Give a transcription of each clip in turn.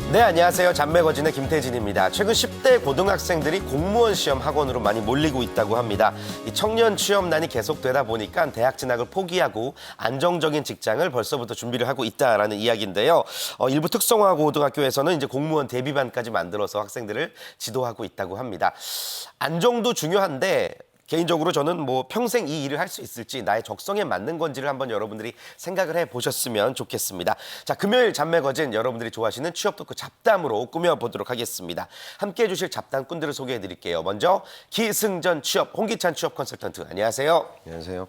네, 안녕하세요. 잡매거진의 김태진입니다. 최근 10대 고등학생들이 공무원 시험 학원으로 많이 몰리고 있다고 합니다. 이 청년 취업난이 계속되다 보니까 대학 진학을 포기하고 안정적인 직장을 벌써부터 준비를 하고 있다라는 이야기인데요. 일부 특성화 고등학교에서는 이제 공무원 대비반까지 만들어서 학생들을 지도하고 있다고 합니다. 안정도 중요한데 개인적으로 저는 뭐 평생 이 일을 할 수 있을지 나의 적성에 맞는 건지를 한번 여러분들이 생각을 해보셨으면 좋겠습니다. 자, 금요일 잡매거진 여러분들이 좋아하시는 취업 토크 잡담으로 꾸며보도록 하겠습니다. 함께해 주실 잡담꾼들을 소개해드릴게요. 먼저 기승전 취업 홍기찬 취업 컨설턴트 안녕하세요. 안녕하세요.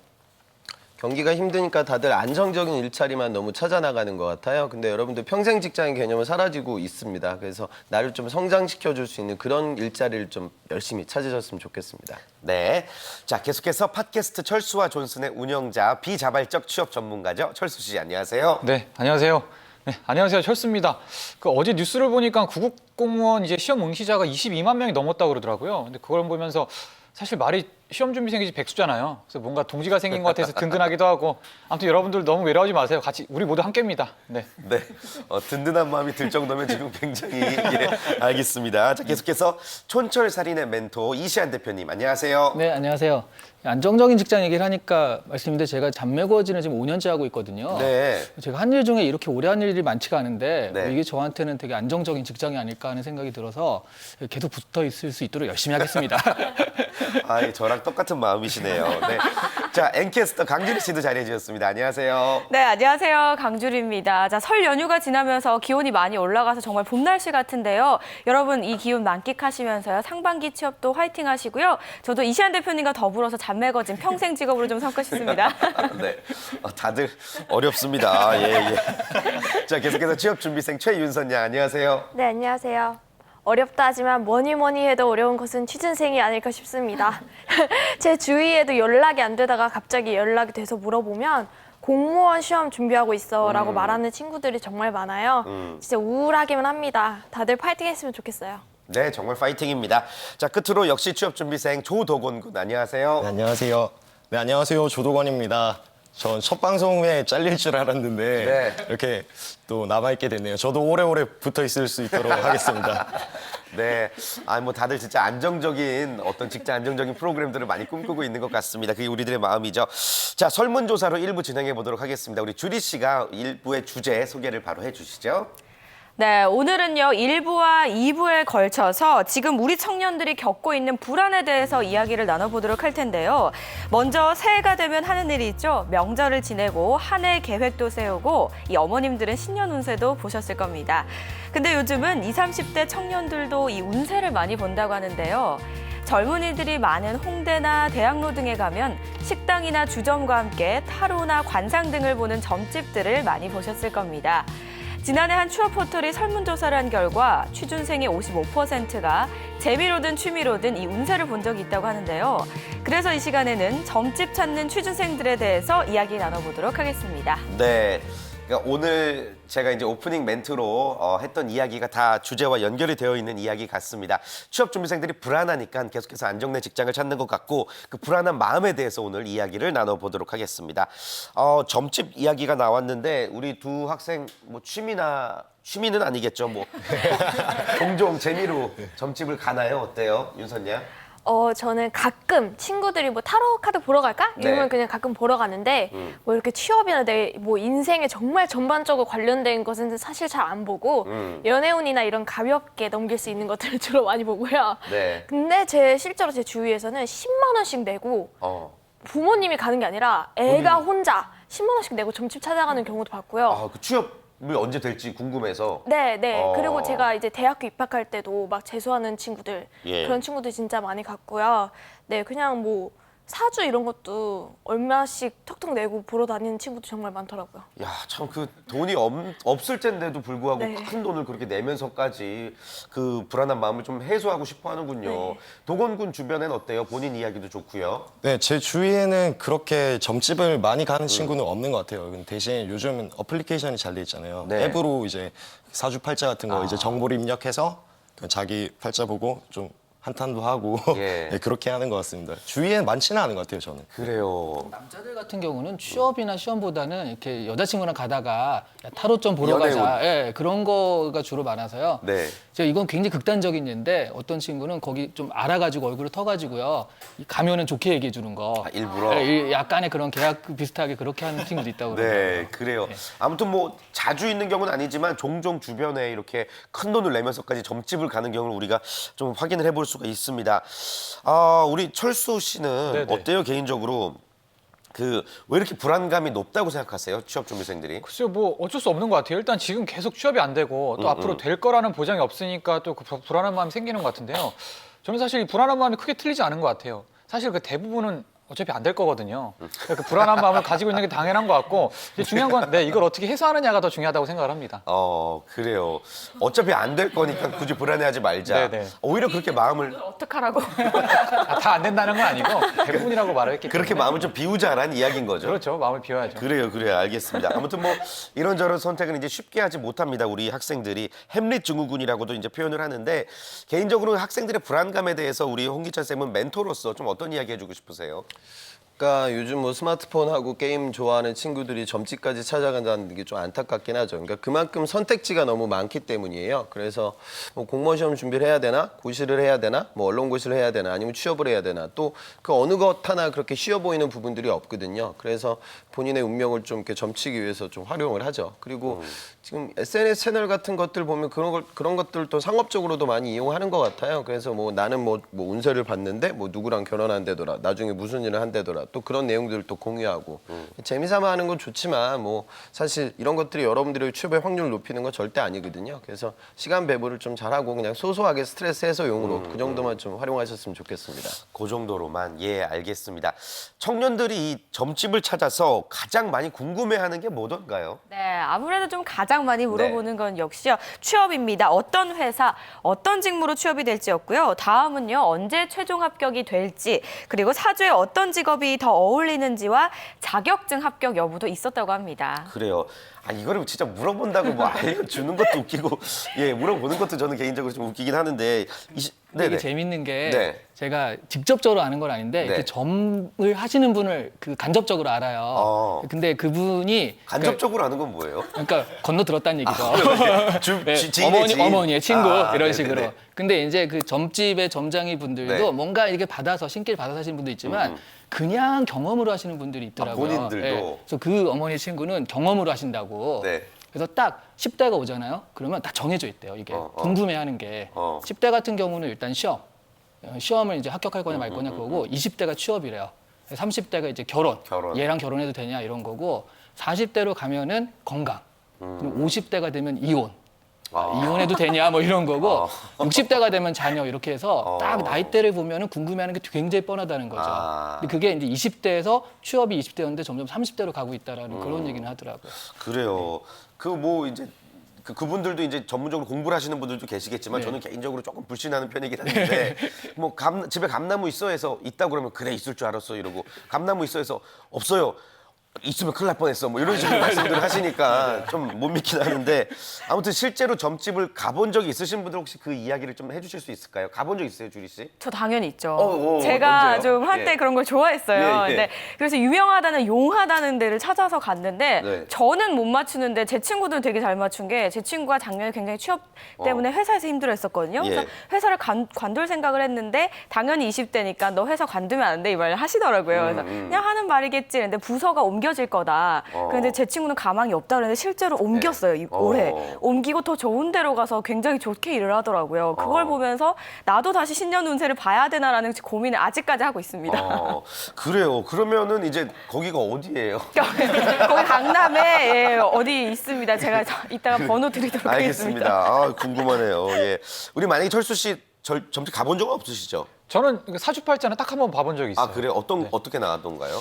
경기가 힘드니까 다들 안정적인 일자리만 너무 찾아 나가는 것 같아요. 근데 여러분들 평생 직장의 개념은 사라지고 있습니다. 그래서 나를 좀 성장시켜 줄 수 있는 그런 일자리를 좀 열심히 찾으셨으면 좋겠습니다. 네, 자 계속해서 팟캐스트 철수와 존슨의 운영자 비자발적 취업 전문가죠. 철수 씨 안녕하세요. 네, 안녕하세요. 네, 안녕하세요. 철수입니다. 어제 뉴스를 보니까 구급공무원 이제 시험 응시자가 22만 명이 넘었다고 그러더라고요. 근데 그걸 보면서 사실 말이 시험 준비생이지 백수잖아요. 그래서 뭔가 동지가 생긴 것 같아서 든든하기도 하고. 아무튼 여러분들 너무 외로워하지 마세요. 같이 우리 모두 함께입니다. 네. 네, 든든한 마음이 들 정도면 지금 굉장히 알겠습니다. 자, 계속해서 촌철살인의 멘토 이시안 대표님 안녕하세요. 네, 안녕하세요. 안정적인 직장 얘기를 하니까 말씀인데 제가 잡매거진을 지금 5년째 하고 있거든요. 네. 제가 한 일 중에 이렇게 오래 한 일이 많지가 않은데 네. 이게 저한테는 되게 안정적인 직장이 아닐까 하는 생각이 들어서 계속 붙어 있을 수 있도록 열심히 하겠습니다. 저랑 똑같은 마음이시네요. 네. 자, 앵캐스터 강준희 씨도 자리해 주셨습니다. 안녕하세요. 네, 안녕하세요. 강주리입니다. 자, 설 연휴가 지나면서 기온이 많이 올라가서 정말 봄 날씨 같은데요. 여러분 이 기운 만끽하시면서요. 상반기 취업도 화이팅 하시고요. 저도 이시안 대표님과 더불어서 잡매거진 평생 직업으로 좀 삼고 싶습니다. 네, 다들 어렵습니다. 예. 자, 계속해서 취업 준비생 최윤선 양 안녕하세요. 네, 안녕하세요. 어렵다 하지만 뭐니 해도 어려운 것은 취준생이 아닐까 싶습니다. 제 주위에도 연락이 안 되다가 갑자기 연락이 돼서 물어보면 공무원 시험 준비하고 있어 라고 말하는 친구들이 정말 많아요. 진짜 우울하기만 합니다. 다들 파이팅 했으면 좋겠어요. 네, 정말 파이팅입니다. 자, 끝으로 역시 취업 준비생 조도건 군 안녕하세요. 네, 안녕하세요. 네, 안녕하세요. 조도건입니다. 전 첫 방송에 잘릴 줄 알았는데 네. 이렇게 또 남아있게 됐네요. 저도 오래오래 붙어 있을 수 있도록 하겠습니다. 네, 다들 진짜 안정적인 어떤 직장 안정적인 프로그램들을 많이 꿈꾸고 있는 것 같습니다. 그게 우리들의 마음이죠. 자, 설문조사로 1부 진행해 보도록 하겠습니다. 우리 주리 씨가 1부의 주제 소개를 바로 해주시죠. 네, 오늘은요 1부와 2부에 걸쳐서 지금 우리 청년들이 겪고 있는 불안에 대해서 이야기를 나눠보도록 할 텐데요. 먼저 새해가 되면 하는 일이 있죠. 명절을 지내고 한 해 계획도 세우고 이 어머님들은 신년 운세도 보셨을 겁니다. 근데 요즘은 20, 30대 청년들도 이 운세를 많이 본다고 하는데요. 젊은이들이 많은 홍대나 대학로 등에 가면 식당이나 주점과 함께 타로나 관상 등을 보는 점집들을 많이 보셨을 겁니다. 지난해 한 취업 포털이 설문조사를 한 결과 취준생의 55%가 재미로든 취미로든 이 운세를 본 적이 있다고 하는데요. 그래서 이 시간에는 점집 찾는 취준생들에 대해서 이야기 나눠보도록 하겠습니다. 네. 그러니까 오늘 제가 이제 오프닝 멘트로 했던 이야기가 다 주제와 연결이 되어 있는 이야기 같습니다. 취업 준비생들이 불안하니까 계속해서 안정된 직장을 찾는 것 같고 그 불안한 마음에 대해서 오늘 이야기를 나눠보도록 하겠습니다. 점집 이야기가 나왔는데 우리 두 학생 뭐 취미는 아니겠죠. 뭐 종종 재미로 점집을 가나요? 어때요, 윤선 양? 저는 가끔 친구들이 뭐 타로 카드 보러 갈까? 이러면 네. 그냥 가끔 보러 가는데 뭐 이렇게 취업이나 내 뭐 인생에 정말 전반적으로 관련된 것은 사실 잘 안 보고 연애운이나 이런 가볍게 넘길 수 있는 것들을 주로 많이 보고요. 네. 근데 실제로 제 주위에서는 10만 원씩 내고 부모님이 가는 게 아니라 애가 혼자 10만 원씩 내고 점집 찾아가는 경우도 봤고요. 그 취업이 언제 될지 궁금해서. 네. 그리고 제가 이제 대학교 입학할 때도 막 재수하는 친구들, 예. 그런 친구들 진짜 많이 갔고요. 네, 그냥 뭐 사주 이런 것도 얼마씩 턱턱 내고 보러 다니는 친구도 정말 많더라고요. 야, 참 그 돈이 없을 텐데도 불구하고 네. 큰 돈을 그렇게 내면서까지 그 불안한 마음을 좀 해소하고 싶어 하는군요. 네. 도건군 주변엔 어때요? 본인 이야기도 좋고요. 네, 제 주위에는 그렇게 점집을 많이 가는 친구는 없는 것 같아요. 근데 대신 요즘은 어플리케이션이 잘 돼 있잖아요. 네. 앱으로 이제 사주팔자 같은 거 이제 정보를 입력해서 자기 팔자 보고 좀 한탄도 하고 예. 네, 그렇게 하는 것 같습니다. 주위엔 많지는 않은 것 같아요, 저는. 그래요. 남자들 같은 경우는 취업이나 시험보다는 이렇게 여자친구랑 가다가 야, 타로 좀 보러 연애운. 가자. 예, 그런 거가 주로 많아서요. 네. 제가 이건 굉장히 극단적인 예인데 어떤 친구는 거기 좀 알아가지고 얼굴을 터가지고요. 가면은 좋게 얘기해 주는 거. 아, 일부러? 예, 약간의 그런 계약 비슷하게 그렇게 하는 친구도 있다고 그러더라고요. 네, 그래요. 아무튼 뭐 자주 있는 경우는 아니지만 종종 주변에 이렇게 큰 돈을 내면서까지 점집을 가는 경우를 우리가 좀 확인을 해볼 수가 있습니다. 아, 우리 철수 씨는 네네. 어때요, 개인적으로? 왜 이렇게 불안감이 높다고 생각하세요, 취업 준비생들이? 글쎄요, 뭐 어쩔 수 없는 것 같아요. 일단 지금 계속 취업이 안 되고 또 앞으로 될 거라는 보장이 없으니까 또 그 불안한 마음이 생기는 것 같은데요. 저는 사실 이 불안한 마음이 크게 틀리지 않은 것 같아요. 사실 그 대부분은 어차피 안 될 거거든요. 그 불안한 마음을 가지고 있는 게 당연한 것 같고 이제 중요한 건 이걸 어떻게 해소하느냐가 더 중요하다고 생각을 합니다. 그래요. 어차피 안 될 거니까 굳이 불안해하지 말자. 네네. 오히려 그렇게 마음을 어떡하라고. 다 안 된다는 건 아니고 대부분이라고 말을 했기 때문에. 그렇게 마음을 좀 비우자라는 이야기인 거죠. 그렇죠. 마음을 비워야죠. 그래요, 알겠습니다. 아무튼 뭐 이런저런 선택은 이제 쉽게 하지 못합니다. 우리 학생들이 햄릿 증후군이라고도 이제 표현을 하는데 개인적으로 학생들의 불안감에 대해서 우리 홍기찬 쌤은 멘토로서 좀 어떤 이야기 해주고 싶으세요? 그러니까 요즘 뭐 스마트폰하고 게임 좋아하는 친구들이 점집까지 찾아간다는 게 좀 안타깝긴 하죠. 그러니까 그만큼 선택지가 너무 많기 때문이에요. 그래서 뭐 공무원 시험 준비를 해야 되나, 고시를 해야 되나, 뭐 언론고시를 해야 되나, 아니면 취업을 해야 되나, 또 그 어느 것 하나 그렇게 쉬워 보이는 부분들이 없거든요. 그래서 본인의 운명을 좀 이렇게 점치기 위해서 좀 활용을 하죠. 그리고 지금 SNS 채널 같은 것들 보면 그런 것들도 상업적으로도 많이 이용하는 것 같아요. 그래서 뭐 나는 뭐 운세를 봤는데 뭐 누구랑 결혼한다더라, 나중에 무슨 일을 한다더라, 또 그런 내용들을 또 공유하고 재미삼아 하는 건 좋지만 뭐 사실 이런 것들이 여러분들의 취업의 확률을 높이는 건 절대 아니거든요. 그래서 시간 배분을 좀 잘하고 그냥 소소하게 스트레스 해소용으로 그 정도만 좀 활용하셨으면 좋겠습니다. 그 정도로만. 예, 알겠습니다. 청년들이 이 점집을 찾아서 가장 많이 궁금해하는 게 뭐던가요? 네, 아무래도 좀 가장 많이 물어보는 건 역시요. 취업입니다. 어떤 회사, 어떤 직무로 취업이 될지였고요. 다음은요. 언제 최종 합격이 될지, 그리고 사주에 어떤 직업이 더 어울리는지와 자격증 합격 여부도 있었다고 합니다. 그래요. 이거를 진짜 물어본다고 뭐 알려주는 것도 웃기고, 예, 물어보는 것도 저는 개인적으로 좀 웃기긴 하는데. 근데 이게 네네. 재밌는 게 네. 제가 직접적으로 아는 건 아닌데 네. 그 점을 하시는 분을 간접적으로 알아요. 근데 그분이 간접적으로 아는 건 뭐예요? 그러니까 건너 들었다는 얘기죠. 네, 지인의 지인. 어머니의 친구 이런 네네네. 식으로. 근데 이제 그 점집의 점장이 분들도 네. 뭔가 이렇게 받아서 신기를 받아서 하시는 분도 있지만 그냥 경험으로 하시는 분들이 있더라고요. 본인들도? 그래서 그 어머니 친구는 경험으로 하신다고. 네. 그래서 딱 10대가 오잖아요. 그러면 다 정해져 있대요. 이게 궁금해하는 게. 10대 같은 경우는 일단 시험을 이제 합격할 거냐 말 거냐 그거고 20대가 취업이래요. 30대가 이제 결혼. 얘랑 결혼해도 되냐 이런 거고 40대로 가면은 건강. 그리고 50대가 되면 이혼. 이혼해도 되냐 뭐 이런 거고 60대가 되면 자녀 이렇게 해서 딱 나이대를 보면은 궁금해하는 게 굉장히 뻔하다는 거죠. 근데 그게 이제 20대에서 취업이 20대였는데 점점 30대로 가고 있다라는 그런 얘기는 하더라고요. 그래요. 이제 그분들도 이제 전문적으로 공부를 하시는 분들도 계시겠지만 네. 저는 개인적으로 조금 불신하는 편이긴 한데 뭐 집에 감나무 있어 해서 있다 그러면 그래 있을 줄 알았어 이러고 감나무 있어 해서 없어요. 있으면 큰일 날 뻔했어. 뭐 이런 식으로 말씀들을 하시니까 좀 못 믿긴 하는데 아무튼 실제로 점집을 가본 적이 있으신 분들 혹시 그 이야기를 좀 해주실 수 있을까요? 가본 적 있어요, 주리 씨? 저 당연히 있죠. 어, 제가 언제요? 좀 한때 예. 그런 걸 좋아했어요. 예, 예. 근데 그래서 유명하다는 용하다는 데를 찾아서 갔는데 네. 저는 못 맞추는데 제 친구들은 되게 잘 맞춘 게 제 친구가 작년에 굉장히 취업 때문에 회사에서 힘들어했었거든요. 예. 그래서 회사를 관둘 생각을 했는데 당연히 20대니까 너 회사 관두면 안 돼 이 말을 하시더라고요. 그래서 그냥 하는 말이겠지. 근데 부서가 옮겨질 거다. 그런데 제 친구는 가망이 없다 그랬는데 실제로 옮겼어요. 올해. 옮기고 더 좋은 데로 가서 굉장히 좋게 일을 하더라고요. 그걸 보면서 나도 다시 신년 운세를 봐야 되나라는 고민을 아직까지 하고 있습니다. 그래요. 그러면은 이제 거기가 어디예요? 거기 강남에 예, 어디 있습니다. 제가 이따가 번호 드리도록 알겠습니다. 하겠습니다. 궁금하네요. 예. 우리 만약에 철수 씨 점집 가본 적은 없으시죠? 저는 사주팔자는 딱 한 번 봐본 적이 있어요. 그래요? 어떻게 나왔던가요?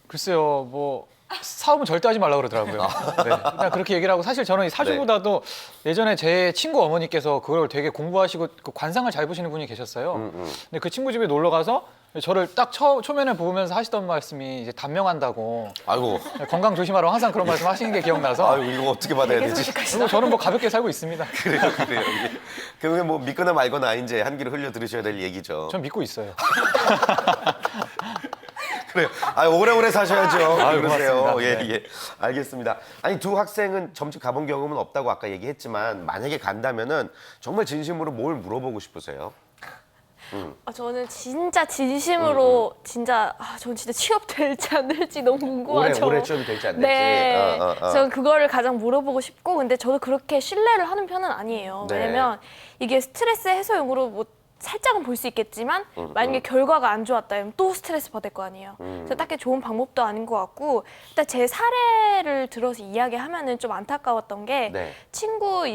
글쎄요, 뭐 사업은 절대 하지 말라고 그러더라고요. 네, 그냥 그렇게 얘기를 하고 사실 저는 이 사주보다도 예전에 제 친구 어머니께서 그걸 되게 공부하시고 그 관상을 잘 보시는 분이 계셨어요. 근데 그 친구 집에 놀러 가서 저를 딱 초면에 보면서 하시던 말씀이 이제 단명한다고 아이고, 건강 조심하라고 항상 그런 말씀 하시는 게 기억나서 아이고 이거 어떻게 받아야 되지? 그리고 저는 뭐 가볍게 살고 있습니다. 그래요. 예. 그러면 뭐 믿거나 말거나 이제 한 귀로 흘려 들으셔야 될 얘기죠. 전 믿고 있어요. 그래요. 아, 오래오래 사셔야죠. 아유, 그러세요. 고맙습니다. 예, 예. 알겠습니다. 아니, 두 학생은 점집 가본 경험은 없다고 아까 얘기했지만 만약에 간다면은 정말 진심으로 뭘 물어보고 싶으세요? 저는 진짜 진심으로 저는 진짜 취업될지 안 될지 너무 궁금하죠. 올해 취업이 될지 안 될지. 네, 저는 그거를 가장 물어보고 싶고, 근데 저도 그렇게 신뢰를 하는 편은 아니에요. 네. 왜냐면 이게 스트레스 해소용으로 뭐 살짝은 볼 수 있겠지만 만약에 결과가 안 좋았다면 또 스트레스 받을 거 아니에요. 그래서 딱히 좋은 방법도 아닌 것 같고, 일단 제 사례를 들어서 이야기하면은 좀 안타까웠던 게 네. 친구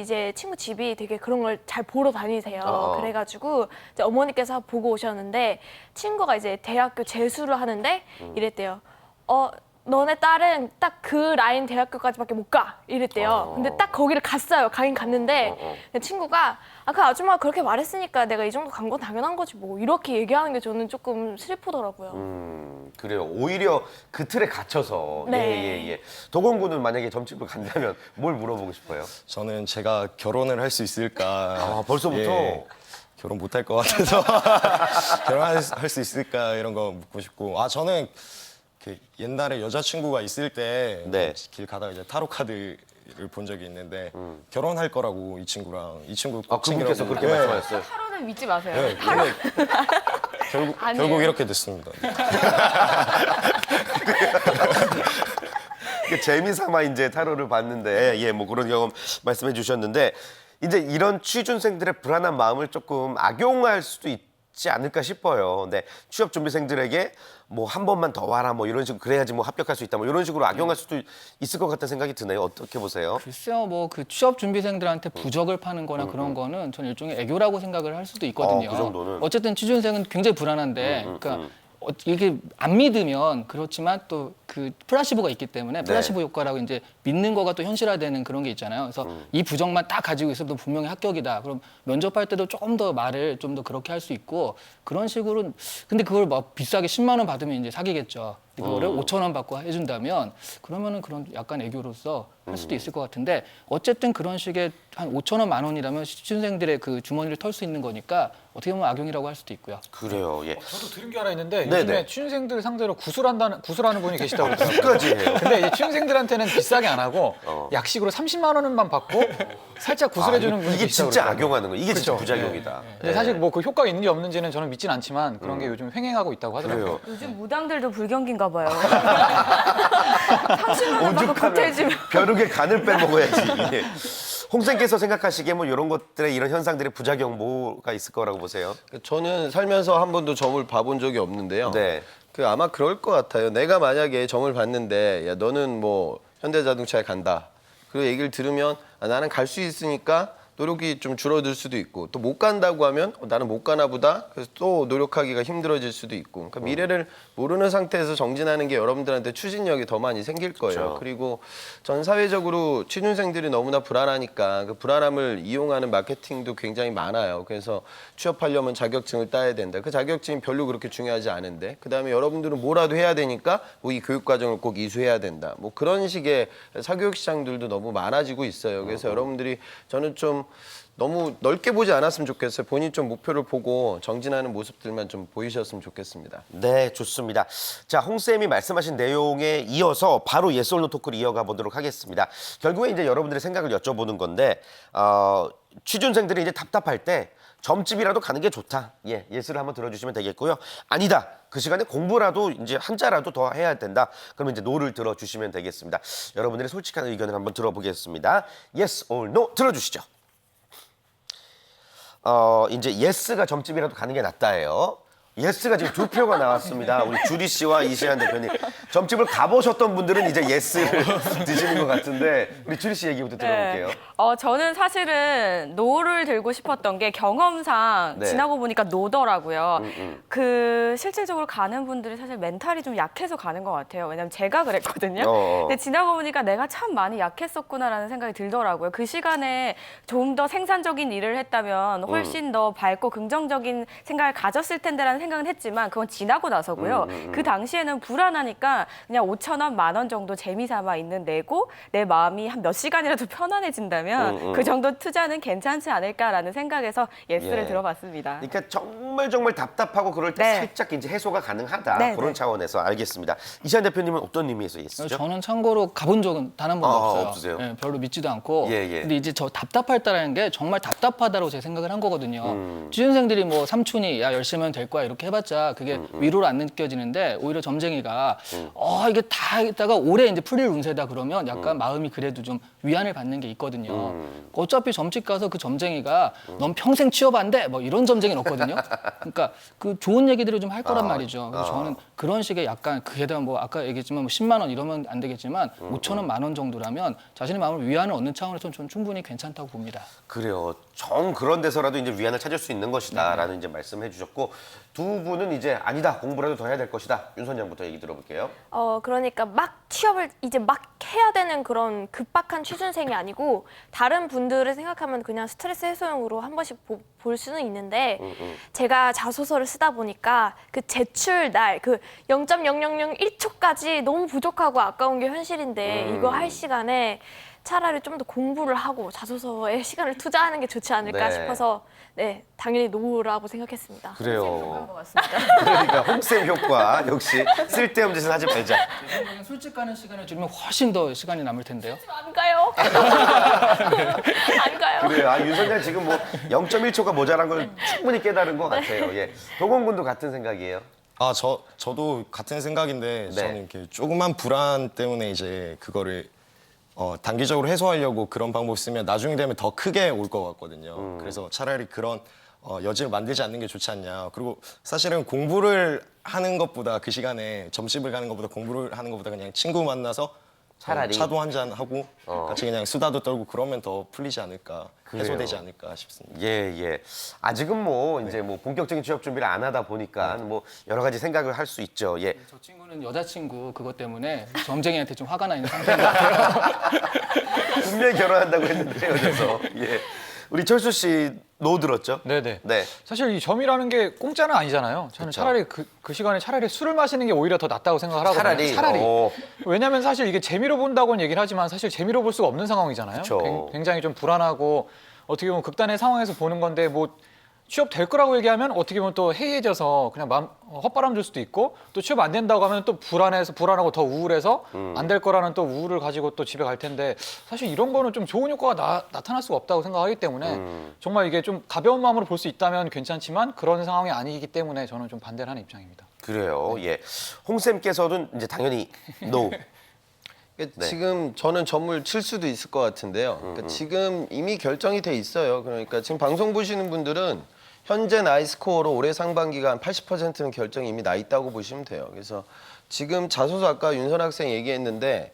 집이 되게 그런 걸 잘 보러 다니세요. 어. 그래가지고 이제 어머니께서 보고 오셨는데 친구가 이제 대학교 재수를 하는데 이랬대요. 너네 딸은 딱 그 라인 대학교까지밖에 못 가. 이랬대요. 근데 딱 거기를 갔어요. 가긴 갔는데 친구가 그 아줌마가 그렇게 말했으니까 내가 이 정도 간 건 당연한 거지 뭐. 이렇게 얘기하는 게 저는 조금 슬프더라고요. 그래요. 오히려 그 틀에 갇혀서. 네. 예. 도건군은 만약에 점집을 간다면 뭘 물어보고 싶어요? 저는 제가 결혼을 할 수 있을까. 아, 벌써부터? 예, 결혼 못할 것 같아서 결혼할 수 있을까 이런 거 묻고 싶고. 저는 그 옛날에 여자친구가 있을 때 네. 길 가다가 이제 타로 카드를 본 적이 있는데 결혼할 거라고 이 친구 꼭 그분께서 챙기라고. 그렇게 네. 말씀하셨어요? 타로는 믿지 마세요. 네, 근데 결국 이렇게 됐습니다. 그 재미삼아 이제 타로를 봤는데 뭐 그런 경험 말씀해 주셨는데 이제 이런 취준생들의 불안한 마음을 조금 악용할 수도 있지 않을까 싶어요. 근데 취업 준비생들에게 뭐 한 번만 더 와라 뭐 이런 식으로 그래야지 뭐 합격할 수 있다 뭐 이런 식으로 악용할 수도 있을 것 같다는 생각이 드네요. 어떻게 보세요? 글쎄요, 뭐 그 취업 준비생들한테 부적을 파는 거나 그런 거는 저는 일종의 애교라고 생각을 할 수도 있거든요. 그 정도는? 어쨌든 취준생은 굉장히 불안한데, 그러니까 이게 안 믿으면 그렇지만 또 그 플라시보가 있기 때문에 플라시보 효과라고 이제 믿는 거가 또 현실화되는 그런 게 있잖아요. 그래서 이 부정만 딱 가지고 있어도 분명히 합격이다. 그럼 면접할 때도 조금 더 말을 좀 더 그렇게 할 수 있고 그런 식으로. 근데 그걸 막 비싸게 10만 원 받으면 이제 사기겠죠. 그거를 5천 원 받고 해준다면 그러면은 그런 약간 애교로서 할 수도 있을 것 같은데, 어쨌든 그런 식의 한 5천 원, 만 원이라면 취준생들의 그 주머니를 털 수 있는 거니까 어떻게 보면 악용이라고 할 수도 있고요. 그래요. 예. 저도 들은 게 하나 있는데 네네. 요즘에 취준생들 상대로 구술하는 분이 계시다고 그러더라고요. 끝까지 해요. 근데 이제 취준생들한테는 비싸게 안 하고 약식으로 30만 원만 받고 살짝 구술해주는 분이 이게 계시다고 진짜 그러더라고요. 악용하는 거예요. 이게 진짜 그렇죠. 부작용이다. 근데 사실 뭐 그 효과가 있는지 없는지는 저는 믿진 않지만 그런 게 요즘 횡행하고 있다고 하더라고요. 그래요. 요즘 무당들도 불경기인가 봐요. 30만 원 받고 오죽하면 보태주면. 벼룩의 간을 빼먹어야지. 예. 홍생께서 생각하시기에 뭐 이런 것들의 이런 현상들의 부작용 뭐가 있을 거라고 보세요? 저는 살면서 한 번도 점을 봐본 적이 없는데요. 네. 아마 그럴 것 같아요. 내가 만약에 점을 봤는데 야 너는 뭐 현대자동차에 간다. 그 얘기를 들으면 나는 갈 수 있으니까 노력이 좀 줄어들 수도 있고, 또 못 간다고 하면 나는 못 가나 보다. 그래서 또 노력하기가 힘들어질 수도 있고. 그러니까 미래를 모르는 상태에서 정진하는 게 여러분들한테 추진력이 더 많이 생길 거예요. 그렇죠. 그리고 전 사회적으로 취준생들이 너무나 불안하니까 그 불안함을 이용하는 마케팅도 굉장히 많아요. 그래서 취업하려면 자격증을 따야 된다. 그 자격증이 별로 그렇게 중요하지 않은데, 그다음에 여러분들은 뭐라도 해야 되니까 뭐 이 교육 과정을 꼭 이수해야 된다. 뭐 그런 식의 사교육 시장들도 너무 많아지고 있어요. 그래서 여러분들이 저는 좀 너무 넓게 보지 않았으면 좋겠어요. 본인 좀 목표를 보고 정진하는 모습들만 좀 보이셨으면 좋겠습니다. 네, 좋습니다. 자, 홍쌤이 말씀하신 내용에 이어서 바로 예스 올 노 토크를 이어가 보도록 하겠습니다. 결국에 이제 여러분들의 생각을 여쭤보는 건데, 취준생들이 이제 답답할 때 점집이라도 가는 게 좋다. 예스를 한번 들어주시면 되겠고요. 아니다. 그 시간에 공부라도 이제 한자라도 더 해야 된다. 그러면 이제 노를 들어주시면 되겠습니다. 여러분들의 솔직한 의견을 한번 들어보겠습니다. 예스 올 노 들어주시죠. 이제 예스가 점집이라도 가는 게 낫다예요. 예스가 지금 2표가 나왔습니다. 우리 주리 씨와 이시안 대표님. 점집을 가보셨던 분들은 이제 예스를 드시는 것 같은데, 우리 주리 씨 얘기부터 들어볼게요. 저는 사실은 노를 들고 싶었던 게 경험상 네. 지나고 보니까 노더라고요. 실질적으로 가는 분들이 사실 멘탈이 좀 약해서 가는 것 같아요. 왜냐면 제가 그랬거든요. 근데 지나고 보니까 내가 참 많이 약했었구나라는 생각이 들더라고요. 그 시간에 좀 더 생산적인 일을 했다면 훨씬 더 밝고 긍정적인 생각을 가졌을 텐데라는 생각은 했지만 그건 지나고 나서고요. 그 당시에는 불안하니까 그냥 5천 원, 10,000원 정도 재미삼아 있는 내고 내 마음이 한 몇 시간이라도 편안해진다면 그 정도 투자는 괜찮지 않을까라는 생각에서 예스를 예. 들어봤습니다. 그러니까 정말 답답하고 그럴 때 네. 살짝 이제 해소가 가능하다. 네, 그런 네. 차원에서 알겠습니다. 이시안 대표님은 어떤 의미에서 예스죠? 저는 참고로 가본 적은 단 한 번도 없어요. 없으세요? 예, 별로 믿지도 않고. 예, 예. 근데 이제 저 답답할다라는 게 정말 답답하다고 제 생각을 한 거거든요. 취준생들이 뭐 삼촌이 야 열심히 하면 될 거야 이렇게 해봤자 그게 위로로 안 느껴지는데 오히려 점쟁이가 이게 다 있다가 올해 이제 풀릴 운세다 그러면 약간 마음이 그래도 좀 위안을 받는 게 있거든요. 어차피 점집 가서 그 점쟁이가 넌 평생 취업 안 돼 뭐 이런 점쟁이는 없거든요. 그러니까 그 좋은 얘기들을 좀 할 거란 말이죠. 그래서 저는 그런 식의 약간 게다가 뭐 아까 얘기했지만 뭐 10만 원 이러면 안 되겠지만 5천 원, 10,000원 정도라면 자신의 마음을 위안을 얻는 차원에서 저는 충분히 괜찮다고 봅니다. 그래요. 정 그런 데서라도 이제 위안을 찾을 수 있는 것이다라는 이제 말씀해 주셨고 두 분은 이제 아니다. 공부라도 더 해야 될 것이다. 윤 선장부터 얘기 들어볼게요. 그러니까 막 취업을 이제 막 해야 되는 그런 급박한 취준생이 아니고 다른 분들을 생각하면 그냥 스트레스 해소용으로 한 번씩 볼 수는 있는데 제가 자소서를 쓰다 보니까 그 제출 날 그 0.0001초까지 너무 부족하고 아까운 게 현실인데 이거 할 시간에 차라리 좀 더 공부를 하고 자소서에 시간을 투자하는 게 좋지 않을까 네. 싶어서 네 당연히 노라고 생각했습니다. 그래요. 그러니까 홈쌤 효과 역시 쓸데없는 짓은 하지 말자. 술집 가는 시간을 줄이면 훨씬 더 시간이 남을 텐데요. 안 가요. 안 가요. 그래요. 윤 선장 지금 뭐 0.1초가 모자란 걸 충분히 깨달은 것 같아요. 예. 도건군도 같은 생각이에요. 저도 같은 생각인데 네. 저는 이렇게 조그만 불안 때문에 이제 그거를 단기적으로 해소하려고 그런 방법 쓰면 나중에 되면 더 크게 올 것 같거든요. 그래서 차라리 그런 여지를 만들지 않는 게 좋지 않냐. 그리고 사실은 공부를 하는 것보다 그 시간에 점집을 가는 것보다 공부를 하는 것보다 그냥 친구 만나서 차라리. 차도 한잔 하고 같이 그냥 수다도 떨고 그러면 더 풀리지 않을까, 해소되지 않을까 싶습니다. 예. 아직은 뭐 이제 뭐 본격적인 취업 준비를 안 하다 보니까 뭐 여러 가지 생각을 할 수 있죠. 예. 저 친구는 여자친구 그것 때문에 점쟁이한테 좀 화가 나 있는 상태인 것 같아요. 분명히 결혼한다고 했는데 여기서. 예. 우리 철수 씨 노 들었죠? 네네. 네. 사실 이 점이라는 게 공짜는 아니잖아요. 저는 그쵸. 차라리 그 시간에 차라리 술을 마시는 게 오히려 더 낫다고 생각을 하거든요. 차라리. 왜냐하면 사실 이게 재미로 본다고는 얘기를 하지만 사실 재미로 볼 수가 없는 상황이잖아요. 그쵸. 굉장히 좀 불안하고 어떻게 보면 극단의 상황에서 보는 건데 뭐 취업 될 거라고 얘기하면 어떻게 보면 또 해이해져서 그냥 마음 헛바람 줄 수도 있고 또 취업 안 된다고 하면 또 불안하고 더 우울해서 안 될 거라는 또 우울을 가지고 또 집에 갈 텐데 사실 이런 거는 좀 좋은 효과가 나타날 수가 없다고 생각하기 때문에 정말 이게 좀 가벼운 마음으로 볼 수 있다면 괜찮지만 그런 상황이 아니기 때문에 저는 좀 반대를 하는 입장입니다. 그래요. 예. 홍쌤께서는 이제 당연히 노. 그러니까 네. 지금 저는 점을 칠 수도 있을 것 같은데요. 그러니까 지금 이미 결정이 돼 있어요. 그러니까 지금 방송 보시는 분들은 현재 나이 스코어로 올해 상반기가 한 80%는 결정이 이미 나 있다고 보시면 돼요. 그래서 지금 자소서 아까 윤선 학생 얘기했는데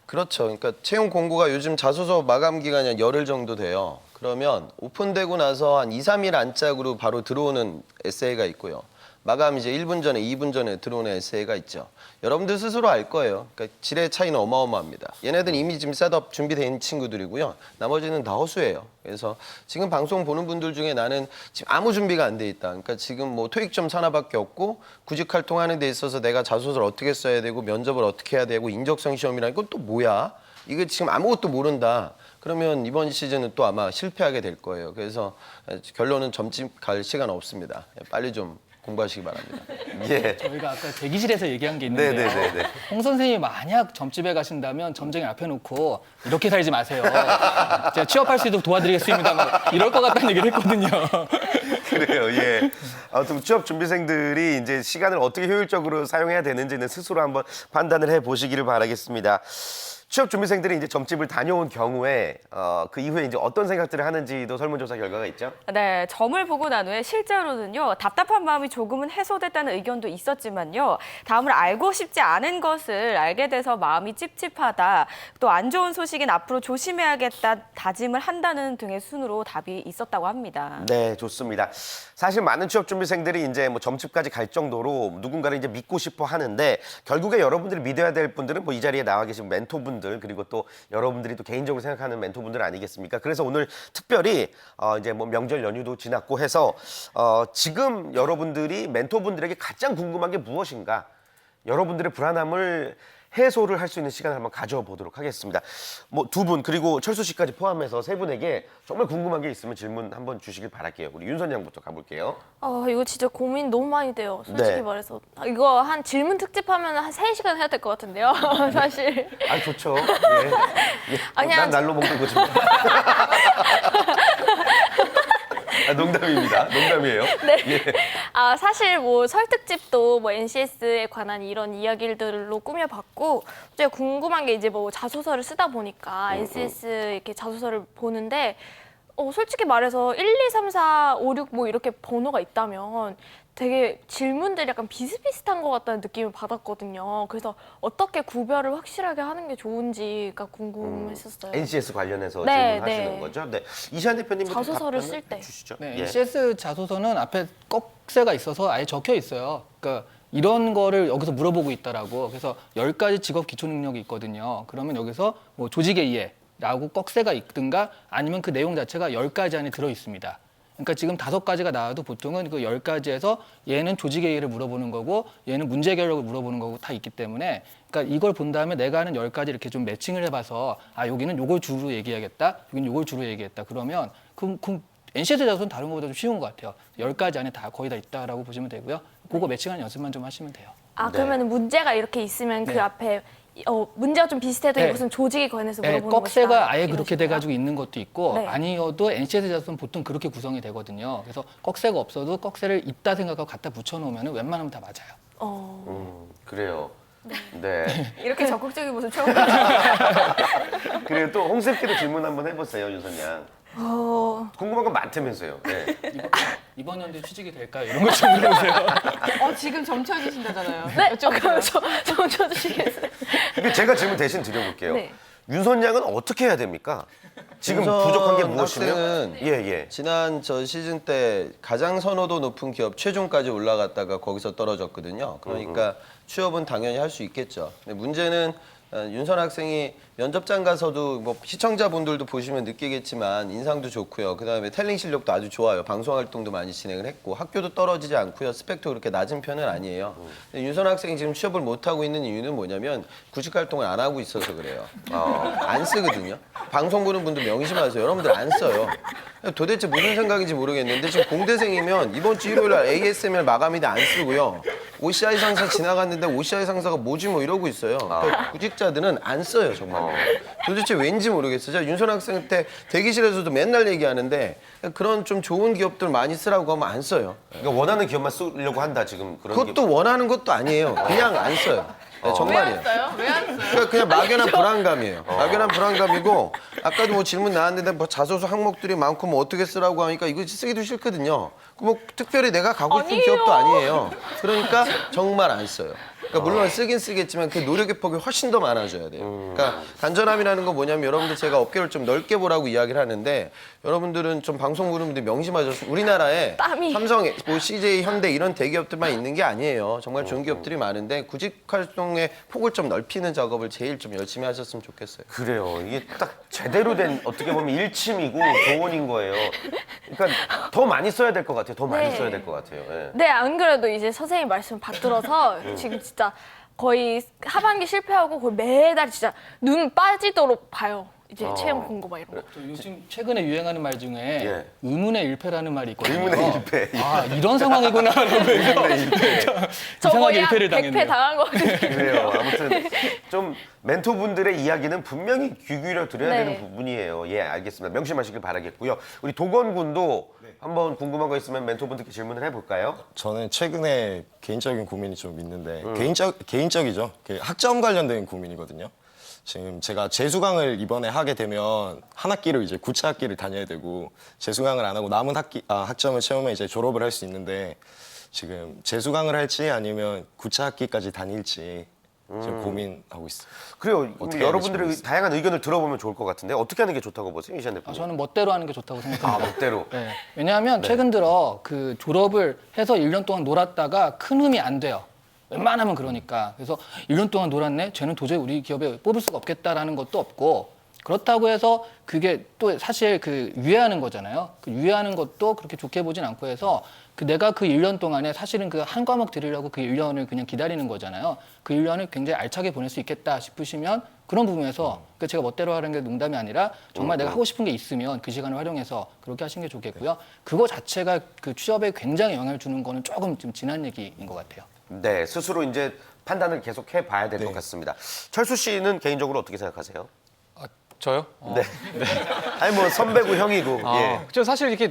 그렇죠. 그러니까 채용 공고가 요즘 자소서 마감 기간이 한 열흘 정도 돼요. 그러면 오픈되고 나서 한 2, 3일 안짝으로 바로 들어오는 에세이가 있고요. 마감 이제 1분 전에, 2분 전에 들어오는 에세이가 있죠. 여러분들 스스로 알 거예요. 그러니까 질의 차이는 어마어마합니다. 얘네들 이미 지금 셋업 준비된 친구들이고요. 나머지는 다 허수예요. 그래서 지금 방송 보는 분들 중에 나는 지금 아무 준비가 안 돼 있다. 그러니까 지금 뭐 토익점 하나밖에 없고 구직 활동하는 데 있어서 내가 자소서를 어떻게 써야 되고 면접을 어떻게 해야 되고 인적성 시험이라는 건 또 뭐야? 이거 지금 아무것도 모른다. 그러면 이번 시즌은 또 아마 실패하게 될 거예요. 그래서 결론은 점집 갈 시간 없습니다. 빨리 좀 공부하시기 바랍니다. 예. 저희가 아까 대기실에서 얘기한 게 있는데 네네네. 홍 선생님이 만약 점집에 가신다면 점쟁이 앞에 놓고 이렇게 살지 마세요. 제가 취업할 수 있도록 도와드리겠습니다. 막 이럴 것 같다는 얘기를 했거든요. 그래요. 예. 아무튼 취업 준비생들이 이제 시간을 어떻게 효율적으로 사용해야 되는지는 스스로 한번 판단을 해 보시기를 바라겠습니다. 취업 준비생들이 이제 점집을 다녀온 경우에 그 이후에 이제 어떤 생각들을 하는지도 설문조사 결과가 있죠. 네, 점을 보고 난 후에 실제로는요, 답답한 마음이 조금은 해소됐다는 의견도 있었지만요, 다음을 알고 싶지 않은 것을 알게 돼서 마음이 찝찝하다, 또 안 좋은 소식인 앞으로 조심해야겠다 다짐을 한다는 등의 순으로 답이 있었다고 합니다. 네, 좋습니다. 사실 많은 취업 준비생들이 이제 뭐 점집까지 갈 정도로 누군가를 이제 믿고 싶어 하는데 결국에 여러분들이 믿어야 될 분들은 뭐 이 자리에 나와 계신 멘토분들 멘토분들 그리고 또 여러분들이 또 개인적으로 생각하는 멘토분들 아니겠습니까? 그래서 오늘 특별히 이제 뭐 명절 연휴도 지났고 해서 지금 여러분들이 멘토분들에게 가장 궁금한 게 무엇인가? 여러분들의 불안함을 해소를 할 수 있는 시간을 한번 가져보도록 하겠습니다. 뭐 두 분 그리고 철수 씨까지 포함해서 세 분에게 정말 궁금한 게 있으면 질문 한번 주시길 바랄게요. 우리 윤선 양부터 가볼게요. 이거 진짜 고민 너무 많이 돼요. 솔직히 네. 말해서. 이거 한 질문 특집하면 한 3시간 해야 될 것 같은데요. 사실. 아 좋죠. 예. 아니야, 난 날로 먹는 거지. 뭐. 농담입니다. 농담이에요. 네. 예. 사실 뭐 설특집도 뭐 NCS에 관한 이런 이야기들로 꾸며봤고, 제가 궁금한 게 이제 뭐 자소서를 쓰다 보니까 NCS 이렇게 자소서를 보는데, 솔직히 말해서 1, 2, 3, 4, 5, 6 뭐 이렇게 번호가 있다면 되게 질문들이 약간 비슷비슷한 것 같다는 느낌을 받았거든요. 그래서 어떻게 구별을 확실하게 하는 게 좋은지가 궁금했었어요. NCS 관련해서 네, 질문하시는 네. 거죠? 네. 이시안 대표님 자소서를 쓸 때. 주시죠. 네, 예. NCS 자소서는 앞에 꺽쇠가 있어서 아예 적혀 있어요. 그러니까 이런 거를 여기서 물어보고 있다라고. 그래서 10가지 직업 기초 능력이 있거든요. 그러면 여기서 뭐 조직의 이해라고 꺽쇠가 있든가 아니면 그 내용 자체가 10가지 안에 들어 있습니다. 그러니까 지금 5가지가 나와도 보통은 그 10가지에서 얘는 조직의 이해를 물어보는 거고 얘는 문제 해결력을 물어보는 거고 다 있기 때문에 그러니까 이걸 본 다음에 내가 하는 10가지 이렇게 좀 매칭을 해봐서 여기는 요걸 주로 얘기하겠다, 여기는 요걸 주로 얘기했다. 그러면 그럼 NCS 자소서는 다른 것보다 좀 쉬운 것 같아요. 10가지 안에 다 거의 다 있다라고 보시면 되고요. 그거 매칭하는 연습만 좀 하시면 돼요. 그러면 문제가 이렇게 있으면 그 앞에 문제가 좀 비슷해도 네. 무슨 조직에 관해서 네, 물어보는 꺽쇠가 것이다, 아예 이런 그렇게 식으로요? 돼가지고 있는 것도 있고 네. 아니어도 NCS 자소서는 보통 그렇게 구성이 되거든요. 그래서 꺽쇠가 없어도 꺽쇠를 있다 생각하고 갖다 붙여놓으면 웬만하면 다 맞아요. 그래요. 네. 이렇게 적극적인 모습 처음 봤어요. 그리고 또 홍쌤께도 질문 한번 해보세요, 윤선 양. 궁금한 건 많다면서요. 네. 이번 연도에 취직이 될까요? 이런 거 좀 물어보세요. 지금 점쳐주신다잖아요. 네? 그럼 저 쳐주시겠어요? 근데 제가 질문 대신 드려볼게요. 네. 윤선 양은 어떻게 해야 됩니까? 지금 윤선 부족한 게 무엇이며? 학생은 예. 지난 저 시즌 때 가장 선호도 높은 기업 최종까지 올라갔다가 거기서 떨어졌거든요. 그러니까 취업은 당연히 할 수 있겠죠. 근데 문제는 윤선 학생이 면접장 가서도 뭐 시청자분들도 보시면 느끼겠지만 인상도 좋고요. 그다음에 텔링 실력도 아주 좋아요. 방송 활동도 많이 진행을 했고 학교도 떨어지지 않고요. 스펙도 그렇게 낮은 편은 아니에요. 근데 윤선 학생이 지금 취업을 못 하고 있는 이유는 뭐냐면 구직 활동을 안 하고 있어서 그래요. 안 쓰거든요. 방송 보는 분들 명심하세요. 여러분들 안 써요. 도대체 무슨 생각인지 모르겠는데 지금 공대생이면 이번 주 일요일 날 ASMR 마감인데 안 쓰고요. OCI 상사 지나갔는데 OCI 상사가 뭐지 뭐 이러고 있어요. 그러니까 구직자들은 안 써요 정말. 도대체 왠지 모르겠어요. 제가 윤선 학생 때 대기실에서도 맨날 얘기하는데 그런 좀 좋은 기업들 많이 쓰라고 하면 안 써요. 그러니까 원하는 기업만 쓰려고 한다 지금 그런 그것도 원하는 것도 아니에요. 그냥 안 써요. 네, 정말이에요. 왜 안 써요? 그러니까 그냥 막연한 불안감이에요. 막연한 불안감이고 아까도 뭐 질문 나왔는데 뭐 자소서 항목들이 많고 뭐 어떻게 쓰라고 하니까 이거 쓰기도 싫거든요. 뭐 특별히 내가 가고 싶은 아니에요. 기업도 아니에요. 그러니까 정말 안 써요. 그러니까 물론 쓰긴 쓰겠지만 그 노력의 폭이 훨씬 더 많아져야 돼요. 그러니까 간절함이라는 건 뭐냐면 여러분들 제가 업계를 좀 넓게 보라고 이야기를 하는데 여러분들은 좀 방송 보는 분들 명심하셔서 우리나라에 땀이. 삼성, 뭐 CJ, 현대 이런 대기업들만 있는 게 아니에요. 정말 좋은 기업들이 많은데 구직 활동의 폭을 좀 넓히는 작업을 제일 좀 열심히 하셨으면 좋겠어요. 그래요. 이게 딱 제대로 된 어떻게 보면 일침이고 조언인 거예요. 그러니까 더 많이 써야 될 것 같아요. 더 많이 네. 써야 될 것 같아요. 예. 네, 안 그래도 이제 선생님 말씀 받들어서 지금 진짜 거의 하반기 실패하고 거의 매달 진짜 눈 빠지도록 봐요. 이제 채용 공고 막 이런 거. 저 요즘 최근에 유행하는 말 중에 예. 의문의 일패라는 말이 있거든요. 의문의 일패. 이런 상황이구나라고 저 이상하게 거의 일패를 한 100패 당했네요. 당한 거 같아요. 그래요. 아무튼 좀 멘토분들의 이야기는 분명히 귀 기울여 드려야 네. 되는 부분이에요. 예, 알겠습니다. 명심하시길 바라겠고요. 우리 도건 군도 한번 궁금한 거 있으면 멘토분들께 질문을 해볼까요? 저는 최근에 개인적인 고민이 좀 있는데 개인적이죠. 그 학점 관련된 고민이거든요. 지금 제가 재수강을 이번에 하게 되면 한 학기를 이제 구차 학기를 다녀야 되고 재수강을 안 하고 남은 학점을 채우면 이제 졸업을 할 수 있는데 지금 재수강을 할지 아니면 구차 학기까지 다닐지 지금 고민하고 있어요. 그래요. 어떻게 해야 될지 여러분들의 모르겠어요. 다양한 의견을 들어보면 좋을 것 같은데 어떻게 하는 게 좋다고 보세요, 이시안 대표님? 저는 멋대로 하는 게 좋다고 생각합니다. 멋대로. 네. 왜냐하면 최근 들어 그 졸업을 해서 1년 동안 놀았다가 큰 흠이 안 돼요. 웬만하면 그러니까. 그래서 1년 동안 놀았네? 쟤는 도저히 우리 기업에 뽑을 수가 없겠다라는 것도 없고, 그렇다고 해서 그게 또 사실 그 유예하는 거잖아요. 그 유예하는 것도 그렇게 좋게 보진 않고 해서 내가 그 1년 동안에 사실은 그 한 과목 들으려고 그 1년을 그냥 기다리는 거잖아요. 그 1년을 굉장히 알차게 보낼 수 있겠다 싶으시면 그런 부분에서 그러니까 제가 멋대로 하는 게 농담이 아니라 정말 내가 하고 싶은 게 있으면 그 시간을 활용해서 그렇게 하시는 게 좋겠고요. 그거 자체가 그 취업에 굉장히 영향을 주는 거는 조금 좀 지난 얘기인 것 같아요. 네, 스스로 이제 판단을 계속 해봐야 될 것 네. 같습니다. 철수 씨는 개인적으로 어떻게 생각하세요? 저요? 네. 아니 뭐 선배고 형이고. 예. 그죠. 사실 이렇게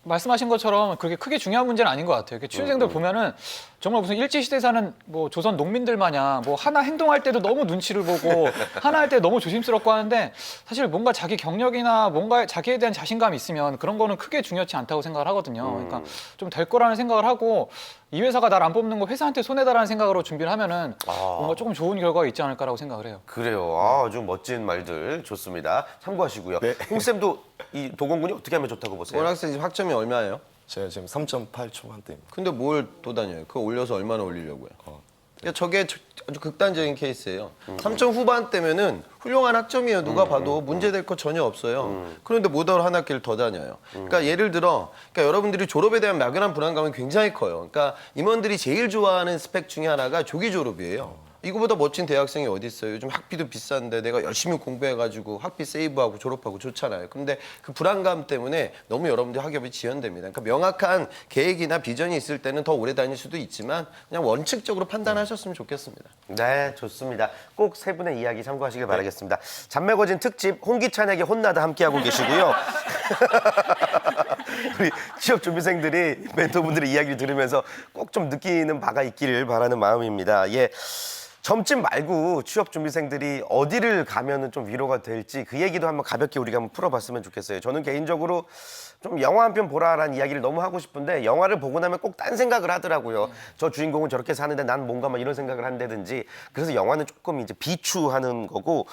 말씀하신 것처럼 그렇게 크게 중요한 문제는 아닌 것 같아요. 이렇게 취준생들 보면은 정말 무슨 일제시대 사는 뭐 조선 농민들 마냥 뭐 하나 행동할 때도 너무 눈치를 보고 하나 할 때 너무 조심스럽고 하는데 사실 뭔가 자기 경력이나 뭔가 자기에 대한 자신감이 있으면 그런 거는 크게 중요치 않다고 생각을 하거든요. 그러니까 좀 될 거라는 생각을 하고 이 회사가 날 안 뽑는 거 회사한테 손해다라는 생각으로 준비를 하면은 뭔가 조금 좋은 결과가 있지 않을까라고 생각을 해요. 그래요. 아주 멋진 말들 좋습니다. 참고하시고요. 네. 홍 쌤도 이 도공군이 어떻게 하면 좋다고 보세요? 원학생 학점이 얼마예요? 제가 지금 3.8 초반대입니다. 근데 뭘 또 다녀요? 그거 올려서 얼마나 올리려고요? 그러니까 저게 아주 극단적인 케이스예요. 3점 후반대면은 훌륭한 학점이에요. 누가 봐도 문제될 거 전혀 없어요. 그런데 못하러 한 학기를 더 다녀요. 그러니까 예를 들어, 그러니까 여러분들이 졸업에 대한 막연한 불안감은 굉장히 커요. 그러니까 임원들이 제일 좋아하는 스펙 중에 하나가 조기 졸업이에요. 이거보다 멋진 대학생이 어디 있어요? 요즘 학비도 비싼데 내가 열심히 공부해가지고 학비 세이브하고 졸업하고 좋잖아요. 근데 그 불안감 때문에 너무 여러분들 학업이 지연됩니다. 그러니까 명확한 계획이나 비전이 있을 때는 더 오래 다닐 수도 있지만 그냥 원칙적으로 판단하셨으면 좋겠습니다. 네, 좋습니다. 꼭 세 분의 이야기 참고하시길 바라겠습니다. 잔매거진 특집 홍기찬에게 혼나다 함께하고 계시고요. 우리 취업준비생들이 멘토분들의 이야기를 들으면서 꼭 좀 느끼는 바가 있기를 바라는 마음입니다. 예. 점집 말고 취업준비생들이 어디를 가면은 좀 위로가 될지 그 얘기도 한번 가볍게 우리가 한번 풀어봤으면 좋겠어요. 저는 개인적으로 좀 영화 한 편 보라라는 이야기를 너무 하고 싶은데 영화를 보고 나면 꼭 딴 생각을 하더라고요. 저 주인공은 저렇게 사는데 난 뭔가 막 이런 생각을 한다든지. 그래서 영화는 조금 이제 비추하는 거고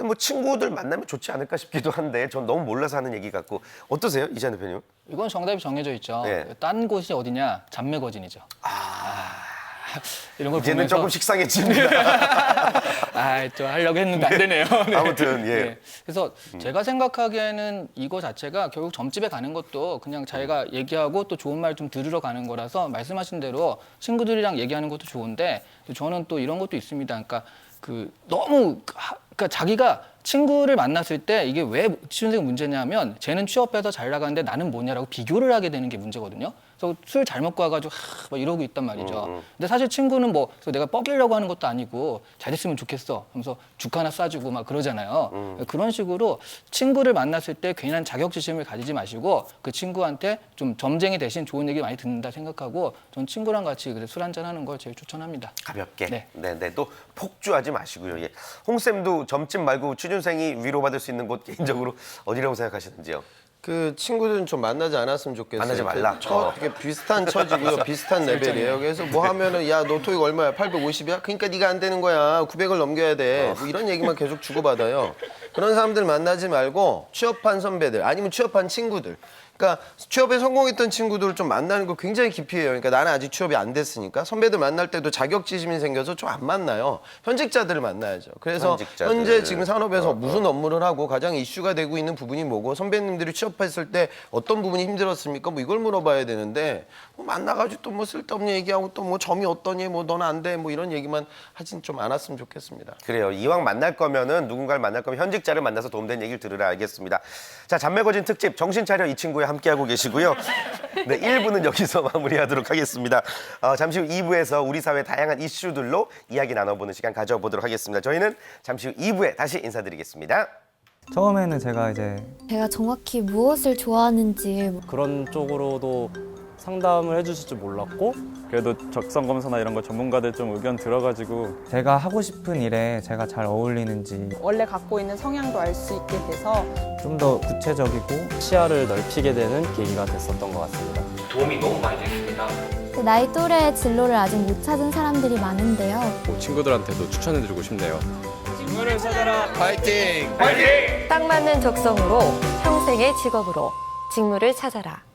뭐 친구들 만나면 좋지 않을까 싶기도 한데 전 너무 몰라서 하는 얘기 같고. 어떠세요? 이재한 대표님? 이건 정답이 정해져 있죠. 네. 딴 곳이 어디냐? 잔매거진이죠. 이런 걸 이제는 보면서 조금 식상해집니다. 좀 하려고 했는데 안 되네요. 네. 아무튼 예. 네. 그래서 제가 생각하기에는 이거 자체가 결국 점집에 가는 것도 그냥 자기가 얘기하고 또 좋은 말 좀 들으러 가는 거라서 말씀하신 대로 친구들이랑 얘기하는 것도 좋은데 저는 또 이런 것도 있습니다. 그러니까 그 너무 그러니까 자기가 친구를 만났을 때 이게 왜 취준생 문제냐면 쟤는 취업해서 잘 나가는데 나는 뭐냐라고 비교를 하게 되는 게 문제거든요. 그래서 술 잘 먹고 와가지고 막 이러고 있단 말이죠. 근데 사실 친구는 뭐 그래서 내가 뻐기려고 하는 것도 아니고 잘 됐으면 좋겠어 하면서 죽 하나 싸주고 막 그러잖아요. 그런 식으로 친구를 만났을 때 괜한 자격지심을 가지지 마시고 그 친구한테 좀 점쟁이 대신 좋은 얘기 많이 듣는다 생각하고 전 친구랑 같이 술 한잔 하는 걸 제일 추천합니다. 가볍게. 네. 네. 또 폭주하지 마시고요. 예. 홍 쌤도 점집 말고 취준생이 위로받을 수 있는 곳 개인적으로 어디라고 생각하시는지요? 그 친구들은 좀 만나지 않았으면 좋겠어요. 만나지 말라? 이게 비슷한 처지고요. 비슷한 레벨이에요. 그래서 뭐 하면은 야, 너 토익 얼마야? 850이야? 그러니까 네가 안 되는 거야. 900을 넘겨야 돼. 뭐 이런 얘기만 계속 주고받아요. 그런 사람들 만나지 말고 취업한 선배들 아니면 취업한 친구들. 그러니까 취업에 성공했던 친구들을 좀 만나는 거 굉장히 기피해요. 그러니까 나는 아직 취업이 안 됐으니까 선배들 만날 때도 자격지심이 생겨서 좀 안 만나요. 현직자들을 만나야죠. 그래서 현직자들. 현재 지금 산업에서 무슨 업무를 하고 가장 이슈가 되고 있는 부분이 뭐고 선배님들이 취업했을 때 어떤 부분이 힘들었습니까? 뭐 이걸 물어봐야 되는데 뭐 만나가지고 또 뭐 쓸데없는 얘기하고 또 뭐 점이 어떠니 뭐 너는 안 돼 뭐 이런 얘기만 하진 좀 않았으면 좋겠습니다. 그래요. 이왕 만날 거면은 누군가를 만날 거면 현직자를 만나서 도움되는 얘기를 들으라 알겠습니다. 자, 잔매거진 특집 정신 차려 이 친구에 함께하고 계시고요. 네, 1부는 여기서 마무리하도록 하겠습니다. 잠시 후 2부에서 우리 사회 다양한 이슈들로 이야기 나눠보는 시간 가져보도록 하겠습니다. 저희는 잠시 후 2부에 다시 인사드리겠습니다. 처음에는 제가 정확히 무엇을 좋아하는지 그런 쪽으로도 상담을 해주실 줄 몰랐고 그래도 적성검사나 이런 거 전문가들 좀 의견 들어가지고 제가 하고 싶은 일에 제가 잘 어울리는지 원래 갖고 있는 성향도 알 수 있게 돼서 좀 더 구체적이고 시야를 넓히게 되는 계기가 됐었던 것 같습니다. 도움이 너무 많이 됐습니다. 나이 또래의 진로를 아직 못 찾은 사람들이 많은데요. 친구들한테도 추천해드리고 싶네요. 직무를 찾아라. 파이팅! 딱 맞는 적성으로 평생의 직업으로 직무를 찾아라.